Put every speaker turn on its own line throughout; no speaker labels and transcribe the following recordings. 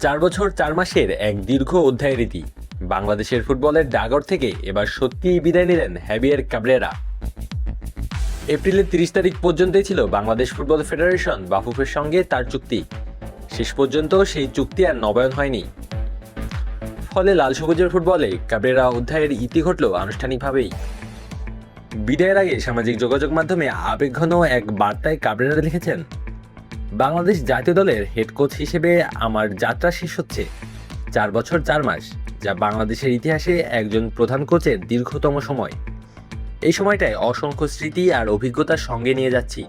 4 বছর 4 মাসের এক দীর্ঘ অধ্যায় রীতি। বাংলাদেশের ফুটবলের ডাগর থেকে এবার সত্যিই বিদায় নিলেন হ্যাভিয়ের কাবরেরা। এপ্রিলের 30 তারিখ পর্যন্তই ছিল বাংলাদেশ ফুটবল ফেডারেশন বাফুফের সঙ্গে তার চুক্তি। শেষ পর্যন্ত সেই চুক্তি আর নবায়ন হয়নি। ফলে লাল সবুজের ফুটবলে কাবরেরা অধ্যায়ের ইতি ঘটল আনুষ্ঠানিকভাবেই। বিদায়ের আগে সামাজিক যোগাযোগ মাধ্যমে আবেগঘন এক বার্তায় কাবরেরা লিখেছেন, বাংলাদেশ জাতীয় দলের হেড কোচ হিসেবে আমার যাত্রা শেষ হচ্ছে। 4 বছর 4 মাস, যা বাংলাদেশের ইতিহাসে একজন প্রধান কোচের দীর্ঘতম সময়। এই সময়টায় অসংখ্য স্মৃতি আর অভিজ্ঞতার সঙ্গে নিয়ে যাচ্ছি।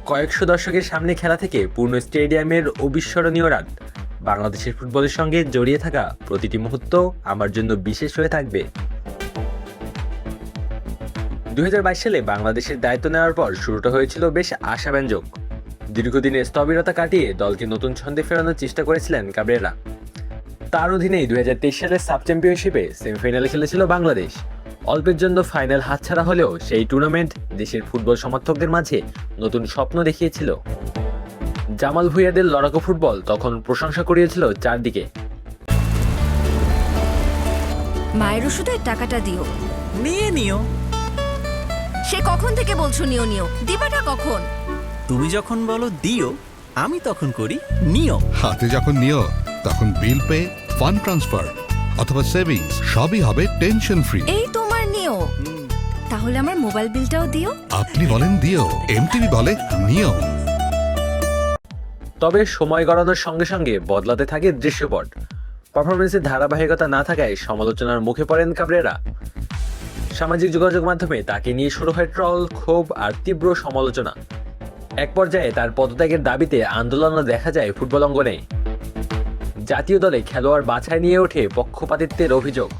কয়েকশো দর্শকের সামনে খেলা থেকে পূর্ণ স্টেডিয়ামের অবিস্মরণীয় রাত। বাংলাদেশের ফুটবলের সঙ্গে জড়িয়ে থাকা প্রতিটি মুহূর্ত আমার জন্য বিশেষ হয়ে থাকবে। 2022 সালে বাংলাদেশের দায়িত্ব নেওয়ার পর শুরুটা হয়েছিল বেশ আশাব্যঞ্জক। দীর্ঘদিনের স্থবিরতা কাটিয়ে দলকে নতুন ছন্দে ফেরানোর চেষ্টা করেছিলেন কাবরেরা। তার অধীনেই 2023 সালের সাব চ্যাম্পিয়নশিপে সেমিফাইনালে খেলেছিল বাংলাদেশ। অল্পের জন্য ফাইনাল হাতছাড়া হলেও সেই টুর্নামেন্ট দেশের ফুটবল সমর্থকদের মাঝে নতুন স্বপ্ন দেখিয়েছিল। জামাল ভুঁইয়াদের লড়াকু ফুটবল তখন প্রশংসা করিয়েছিল চারদিকে।
মায়ের ওষুধের টাকাটা দিও।
নিয়ে নিও।
সে কখন থেকে বলছো নিও নিও, দিবাটা কখন?
তুমি যখন বলো দিও, আমি তখন করি নিও।
হাতে যখন নিও তখন বিল পে, ফান্ড ট্রান্সফার অথবা সেভিংস সবই হবে টেনশন ফ্রি।
এই তোমার নিও। তাহলে আমার মোবাইল বিলটাও দিও।
আপনি বলেন দিও, এমটিভি বলে নিও।
তবে সময় গড়ানোর সঙ্গে সঙ্গে বদলাতে থাকে দৃশ্যপট। পারফরমেন্সের ধারাবাহিকতা না থাকায় সমালোচনার মুখে পড়েন কাবরেরা। সামাজিক যোগাযোগ মাধ্যমে তাকে নিয়ে শুরু হয় ট্রল, ক্ষোভ আর তীব্র সমালোচনা। এক পর্যায়ে তার পদত্যাগের দাবিতে আন্দোলনও দেখা যায় ফুটবল অঙ্গনে। জাতীয় দলে খেলোয়াড় বাছাই নিয়ে ওঠে পক্ষপাতিত্বের অভিযোগ।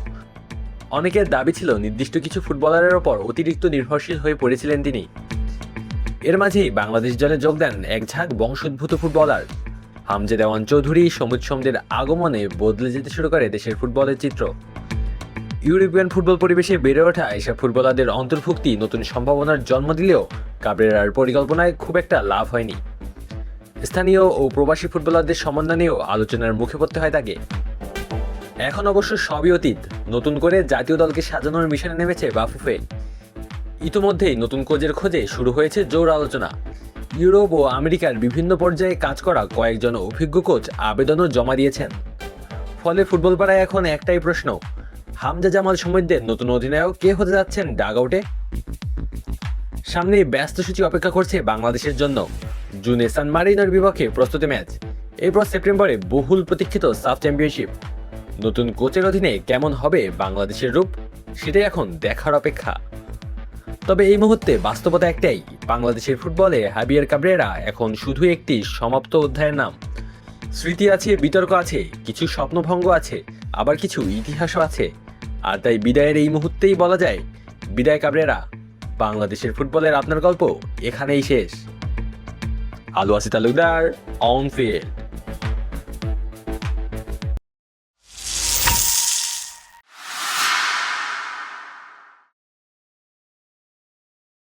অনেকের দাবি ছিল নির্দিষ্ট কিছু ফুটবলারের ওপর অতিরিক্ত নির্ভরশীল হয়ে পড়েছিলেন তিনি। এর মাঝেই বাংলাদেশ দলে যোগ দেন এক ঝাঁক বংশোদ্ভূত ফুটবলার। হামজা দেওয়ান চৌধুরী, সমুদ সোমদের আগমনে বদলে যেতে শুরু করে দেশের ফুটবলের চিত্র। ইউরোপিয়ান ফুটবল পরিবেশে বেড়ে ওঠা এসব ফুটবলারদের অন্তর্ভুক্তি নতুন সম্ভাবনার জন্ম দিলেও কাবরেরার পরিকল্পনায় খুব একটা লাভ হয়নি। স্থানীয় ও প্রবাসী ফুটবলারদের সমন্বয় নিয়েও আলোচনার মুখে পড়তে হয় তাকে। এখন অবশ্য সবই অতীত। নতুন করে জাতীয় দলকে সাজানোর মিশনে নেমেছে বাফুফে। ইতোমধ্যেই নতুন কোচের খোঁজে শুরু হয়েছে জোর আলোচনা। ইউরোপ ও আমেরিকার বিভিন্ন পর্যায়ে কাজ করা কয়েকজন অভিজ্ঞ কোচ আবেদনও জমা দিয়েছেন। ফলে ফুটবল পাড়ায় এখন একটাই প্রশ্ন, হামজা জামাল সমুদ্রের নতুন অধিনায়ক কে হতে যাচ্ছেন ডাগ আউটে? সামনে ব্যস্ত সূচি অপেক্ষা করছে বাংলাদেশের জন্য। জুনে সান মারিনোর বিপক্ষে প্রস্তুতি ম্যাচ, এরপর সেপ্টেম্বরে বহুল প্রতীক্ষিত সাব চ্যাম্পিয়নশিপ। নতুন কোচের অধীনে কেমন হবে বাংলাদেশের রূপ, সেটাই এখন দেখার অপেক্ষা। তবে এই মুহূর্তে বাস্তবতা একটাই, বাংলাদেশের ফুটবলে হ্যাভিয়ের কাবরেরা এখন শুধু একটি সমাপ্ত অধ্যায়ের নাম। স্মৃতি আছে, বিতর্ক আছে, কিছু স্বপ্নভঙ্গ আছে, আবার কিছু ইতিহাসও আছে। আর তাই বিদায়ের এই মুহূর্তেই বলা যায়, বিদায় কাবরেরা। বাংলাদেশের ফুটবলের আপনার গল্প এখানেই শেষ। আলু আসি তালুকদার, অন ফিল্ড।